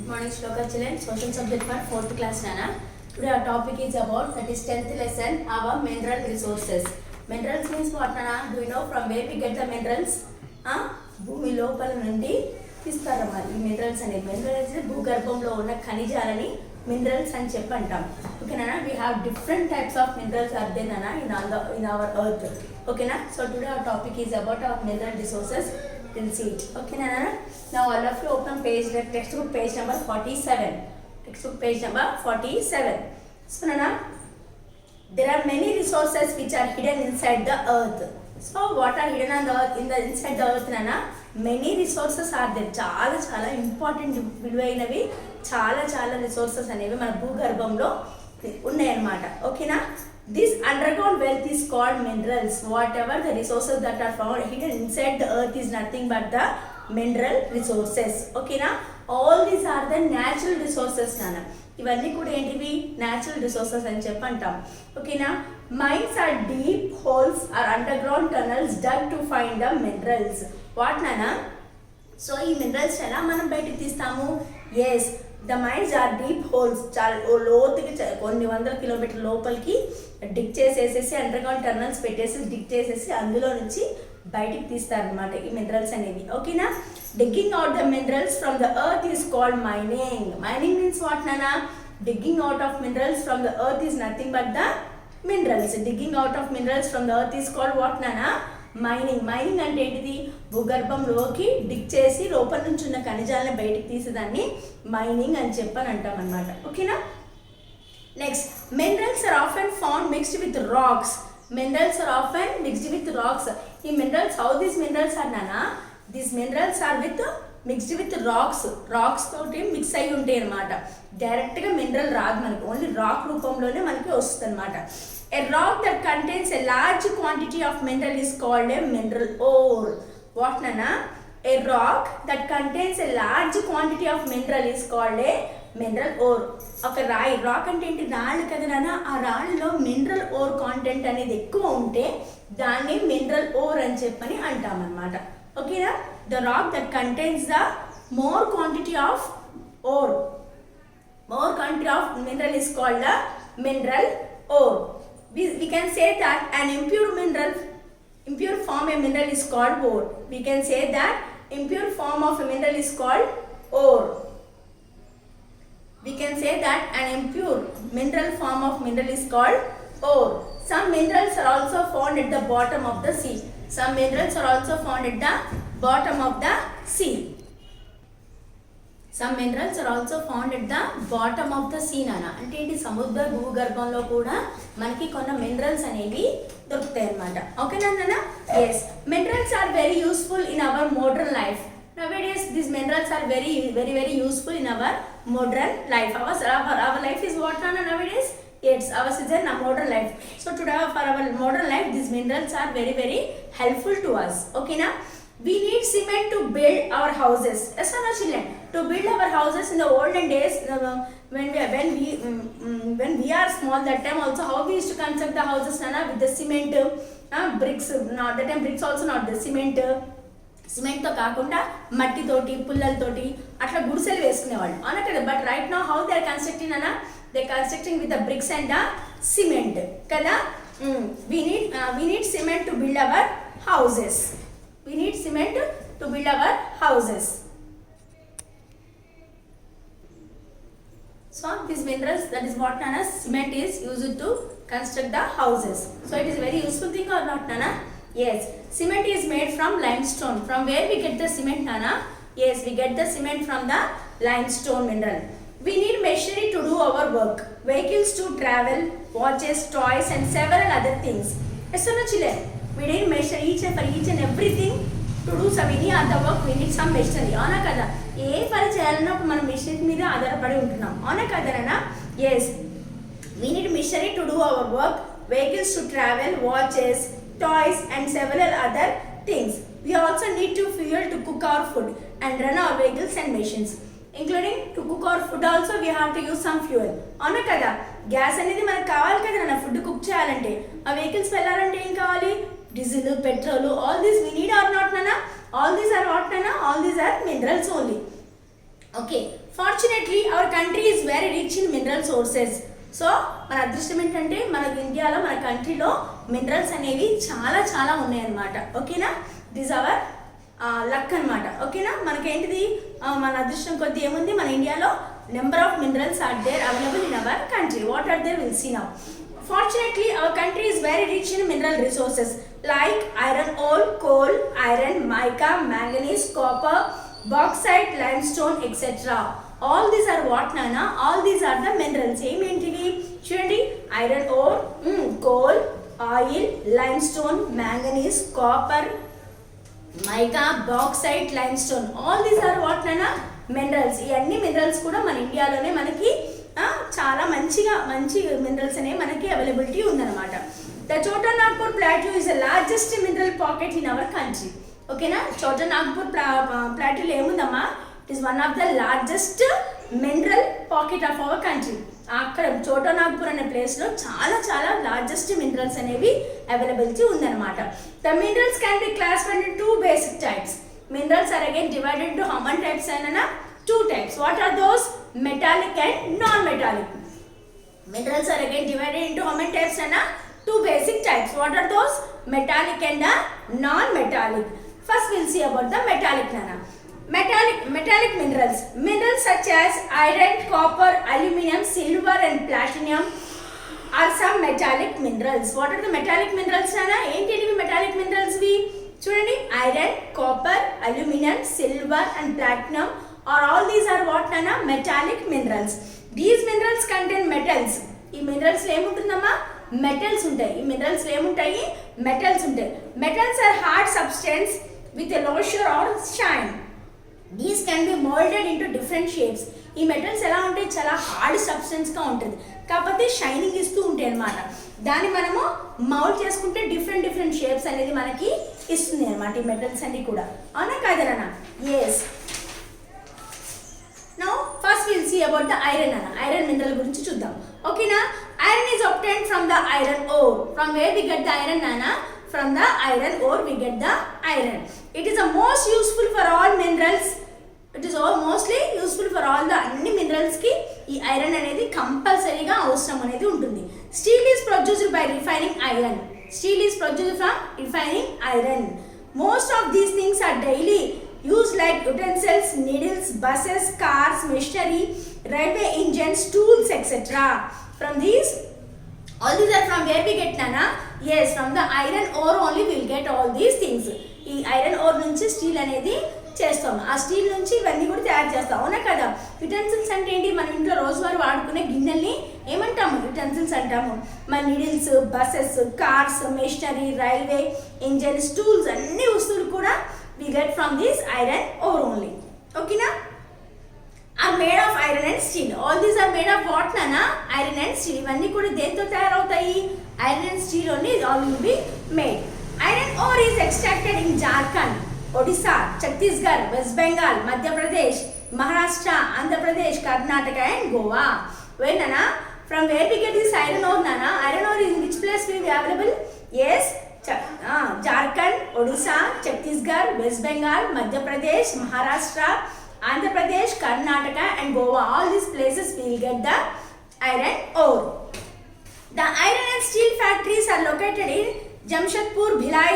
Morning Shloka children, social subject for 4th class Nana. Today our topic is about, that is 10th lesson, our mineral resources. Minerals means what Nana? Do you know from where we get the minerals? భూమి లోపల నుండి తీస్తారన్నమాట ఈ minerals అనేది. Minerals భూగర్భంలో ఉన్న ఖనిజాలని minerals అని చెప్పి అంటాం. ఓకేనా? we have different types of minerals are there Nana in our earth. ఓకేనా? So today our topic is about our mineral resources. We'll see it. Okay Nana? Now all of you open page, textbook page number 47. Textbook page number 47. So Nana, there are many resources which are hidden inside the earth. So what are hidden on the earth, inside the earth Nana? Many resources are there. చాలా important విలువైనవి చాలా resources అనేవి మన భూగర్భంలో ఉన్నాయన్నమాట. ఓకేనా? This underground wealth is called minerals. Whatever the resources that are found hidden inside the earth is nothing but the mineral resources. Okay na? All these are the natural resources nana. ఇవన్నీ కూడా ఏంటివి? Natural resources అని చెప్పి అంటాం. ఓకేనా? Mines are deep holes or underground tunnels dug to find the minerals. What నానా? So ఈ minerals ఎలా మనం బయటకు తీస్తాము? Yes, the mines are deep holes. చాలా లోతుకి కొన్ని వందల కిలోమీటర్ లోపలికి డిగ్ చేసేసేసి అండర్గ్రౌండ్ టనల్స్ పెట్టేసి డిగ్ చేసేసి అందులో నుంచి బయటికి తీస్తారనమాట ఈ మినరల్స్ అనేవి. ఓకేనా? Digging out the minerals from the earth is called mining. Mining means what నానా? Digging out of minerals from the earth is nothing but the minerals. Digging out of minerals from the earth is called what నానా? Mining. Mining అంటే ఏంటిది? భూగర్భంలోకి డిగ్ చేసి లోపల నుంచి ఉన్న ఖనిజాలను బయటికి తీసేదాన్ని మైనింగ్ అని చెప్పని అంటాం అనమాట. ఓకేనా? Next, minerals are often found mixed with rocks. Minerals are often mixed with rocks. ఈ minerals, how these minerals are నానా? These minerals are mixed with rocks. Rocks తోటి మిక్స్ అయి ఉంటాయి అనమాట. డైరెక్ట్గా మినరల్ రాదు మనకి, ఓన్లీ రాక్ రూపంలోనే మనకి వస్తుంది అనమాట. A rock that contains a large quantity of mineral is called a mineral ore. What nana? A rock that contains a large quantity of mineral is called a mineral ore. ఒక రాయి, rock అంటే ఏంటి? రాళ్ళు కదా నాన్న. ఆ రాళ్ళలో mineral or content అనేది ఎక్కువ ఉంటే దాన్ని మినరల్ ఓర్ అని చెప్పని అంటామన్నమాట. ఓకేనా? The rock that contains the more quantity of ore, more quantity of mineral is called the mineral ore. We can say that an impure form of mineral is called ore. We can say that impure form of a mineral is called ore. We can say that an impure mineral form of mineral is called ore. Some minerals are also found at the bottom of the sea. Some minerals are also found at the bottom of the sea. Some minerals are also found at the bottom of the sea nana. అంటే ఏంటి? సముద్ర భూగర్భంలో కూడా మనకి కొన్ని minerals అనేవి దొరుకుతాయి అన్నమాట. ఓకేనా నాన్న? Yes, minerals are very useful in our modern life. Nowadays these minerals are very useful in our modern life. Our life is what nana nowadays? Yes, ours is a modern life. So today for our modern life these minerals are very helpful to us. Okay na? We need cement to build our houses. Yes or no children? To build our houses in the olden days, when we are small, that time also how we used to construct the houses nana? With the cement, bricks. Not that time bricks also not the cement. Cement తో కాకుండా మట్టి తోటి పుల్లలతోటి అట్లా గుడిసెలు వేసుకునేవాళ్ళు అవునా కదా. But right now how they are constructing అన్న? They constructing with the bricks and the cement కదా. we need cement to build our houses. We need cement to build our houses. So these minerals, that is what nana? Cement is used to construct the houses. So it is a very useful thing or not nana? Yes, cement is made from limestone. From where we get the cement nana? Yes, we get the cement from the limestone mineral. We need machinery to do our work, vehicles to travel, watches, toys and several other things. Yes or no children? We need machinery for each and everything to do some any other work. We need some machinery. అవునా కదా? ఏ పని చేయాలన్నప్పుడు మనం machine మీద ఆధారపడి ఉంటున్నాం. అవునా కదా నాన్న? Yes, we need machinery to do our work, vehicles to travel, watches, toys and several other things. We also need to fuel to cook our food and run our vehicles and machines. Including to cook our food also we have to use some fuel. అవునా కదా? Gas అనేది మనకు కావాలి కదా నాన్న food cook చేయాలంటే. ఆ vehicles వెళ్ళాలంటే ఏం కావాలి? Diesel, petrol. All these we need or not nana? All these are what nana? All these are minerals only. Okay, fortunately our country is very rich in mineral sources. So మన అదృష్టం ఏంటంటే మన ఇండియాలో మన కంట్రీలో మినరల్స్ అనేవి చాలా చాలా ఉన్నాయన్నమాట. ఓకేనా, దిస్ అవర్ లక్ అనమాట. ఓకేనా, మనకేంటిది మన అదృష్టం కొద్ది ఏముంది, మన ఇండియాలో number of minerals are there available in our country. What are there will see now. Fortunately, our country is very rich in mineral resources like iron ore, coal, iron, mica, manganese, copper, bauxite, limestone, etc. All these are what, Nana? All these are the minerals. ఏమేంటివి చూడండి, iron ore, coal, oil, limestone, manganese, copper, mica, bauxite, limestone. All these are what, Nana? Minerals. ఈ అన్ని minerals కూడా మన ఇండియాలోనే మనకి చాలా మంచి minerals అనేవి మనకి అవైలబిలిటీ ఉందన్నమాట. The Chota Nagpur plateau is the largest mineral pocket in our country. ఓకేనా, చోటా నాగ్పూర్ ప్లాట్యూలో ఏముందమ్మా, it is one of the largest mineral pocket of our country. అక్కడ చోటా నాగ్పూర్ అనే ప్లేస్లో చాలా చాలా లార్జెస్ట్ మినరల్స్ అనేవి అవైలబిలిటీ ఉందన్నమాట. The minerals can be classified in 2 basic types. Minerals are again divided into how many types అయినా 2 types. What are those? Metallic and non-metallic. Minerals are again divided into how many types? 2 basic types. What are those? Metallic and non-metallic. First we'll see about the metallic, Nana. Metallic minerals. Minerals such as iron, copper, aluminum, silver and platinum are some metallic minerals. What are the metallic minerals, Nana? ఏంటివి metallic minerals వి చూడండి, iron, copper, aluminum, silver and platinum. Or all these are what, Nana? Metallic minerals. These minerals contain metals. ఈ minerals ఏముంటుందమ్మా, metals ఉంటాయి. ఈ minerals ఏముంటాయి, metals ఉంటాయి. Metals are hard substance with a lustre or shine. These can be moulded into different shapes. ఈ metals ఎలా ఉంటాయి, చాలా హార్డ్ సబ్స్టెన్స్గా ఉంటుంది, కాకపోతే షైనింగ్ ఇస్తూ ఉంటాయి అన్నమాట. దాన్ని మనము మౌల్డ్ చేసుకుంటే డిఫరెంట్ షేప్స్ అనేది మనకి ఇస్తుంది అనమాట ఈ మెటల్స్ అన్ని కూడా. అవునా కాదనా? Yes. Now first we'll see about the iron, Nana. Iron mineral గురించి చూద్దాం. Okay na? Iron is obtained from the iron ore. From where we get the iron, Nana? From the iron ore we get the iron. It is the most useful for all minerals. It is mostly useful for all the అన్ని minerals కి ఈ iron అనేది కంపల్సరీగా అవసరం అనేది ఉంటుంది. Steel is produced by refining iron. Steel is produced from refining iron. Most of these things are daily used like utensils, needles, buses, cars, machinery, railway engines, tools, etc. From these, all these are from where we get, Nana? Yes, from the iron ore only we will get all these things. ఈ iron ore నుంచి steel అనేది చేస్తాం. ఆ steel నుంచి ఇవన్నీ కూడా తయారు చేస్తాం. అవునా కదా? యుటెన్సిల్స్ అంటే ఏంటి, మన ఇంట్లో రోజువారీ వాడుకునే గిన్నెల్ని ఏమంటాము, యుటెన్సిల్స్ అంటాము. మన needles, buses, cars, machinery, railway engines, tools అన్ని వస్తువులు కూడా we get from this iron ore only. Okay na? Are made of iron and steel. All these are made of what, Nana? Iron and steel. ఇవన్నీ కూడా దేంతో తయారవుతాయి, iron and steel only all will be made. Iron ore is extracted in Jharkhand, Odisha, Chhattisgarh, West Bengal, Madhya Pradesh, Maharashtra, Andhra Pradesh, Karnataka and Goa. Where, Nana? From where we get this iron ore, Nana? Iron ore is in which place will be available? Yes, Jharkhand, Odisha, Chhattisgarh, West Bengal, Madhya Pradesh, Maharashtra, Andhra Pradesh, Karnataka and Goa. All these places we will get the iron ore. The iron and steel factories are located in Jamshedpur, Bhilai,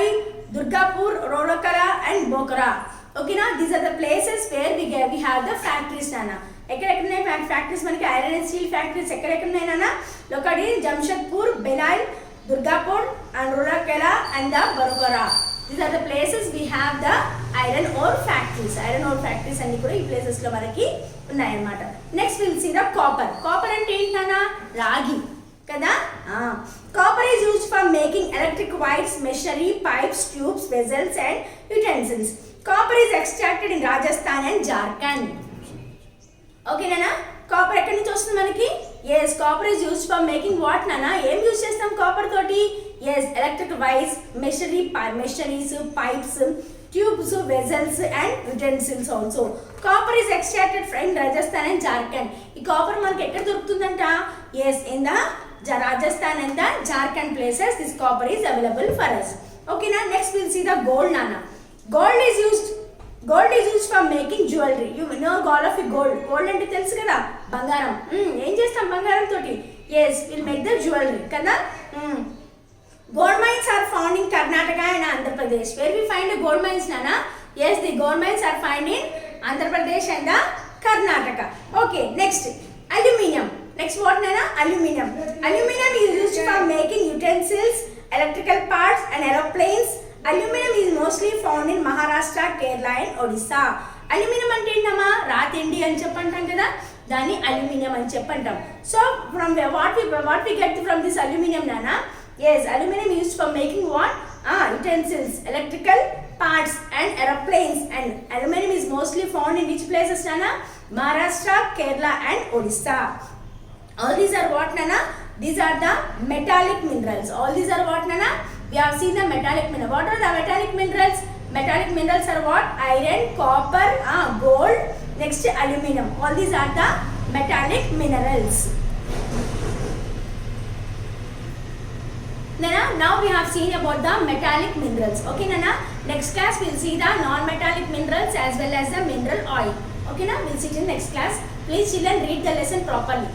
Durgapur, Rourkela and Bokara. Okay na? These are the places where we have the factories, Nana. ఎక్కడెక్కడున్నాయి factories మనకి, iron and steel factories ఎక్కడెక్కడున్నాయి నాన్న, లోకడి Jamshedpur, Bhilai, Durgapur and Rourkela and the Bokara. These are the places we have the iron ore factories. Iron ore factories అన్ని కూడా ఈ places లో మనకి ఉన్నాయి అన్నమాట. Next will see the copper. Copper అంటే ఏంటన్నా, రాగి కదా. Copper is used for making electric wires, machinery, pipes, tubes, vessels and utensils. Copper is extracted in Rajasthan and Jharkhand. ఓకేనా? కాపర్ ఎక్కడి నుంచి వస్తుంది మనకి? Yes, copper is used for making what నానా, ఏం యూజ్ చేస్తాం కాపర్ తోటి? Yes, electric wires, machineries, pipes, tubes, vessels and utensils also. Copper is extracted from Rajasthan and Jharkhand. ఈ కాపర్ మనకి ఎక్కడ దొరుకుతుందంట? Yes, in the Rajasthan and the Jharkhand places this copper is available for us. Okay na? Next we'll see the gold, Nana. Gold is used gold is used for making jewellery. You know గాల్ of gold. Gold అంటే తెలుసు కదా, బంగారం. ఏం చేస్తాం బంగారం తోటి? Yes, will make the jewellery కదా. Gold mines are found in Karnataka and Andhra Pradesh. Where we find the gold mines, Nana? Yes, the gold mines are found in Andhra Pradesh and the Karnataka. Okay, next, aluminium. Next what, Nana? Aluminium. Aluminium is used for making utensils, electrical parts and aeroplanes. Aluminium is mostly found in Maharashtra, Kerala and Odisha. Aluminium అంటే ఏంటమ్మా? రాతిండి అని చెప్పంటాం కదా, దాన్ని aluminium అని చెప్పంటాం. So from what we get from this aluminium, Nana? Yes, aluminum used for making what? Utensils, electrical parts and aeroplanes. And aluminum is mostly found in which places, Nana? Maharashtra, Kerala and Odisha. All these are what, Nana? These are the metallic minerals. All these are what, Nana? We have seen the metallic mineral. What are the metallic minerals? Metallic minerals are what? Iron, copper, gold, next aluminum. All these are the metallic minerals. Nana, now we have seen about the metallic minerals. Okay, Nana? Next class we will see the non-metallic minerals as well as the mineral oil. Okay, Nana? We will see it in next class. Please children read the lesson properly.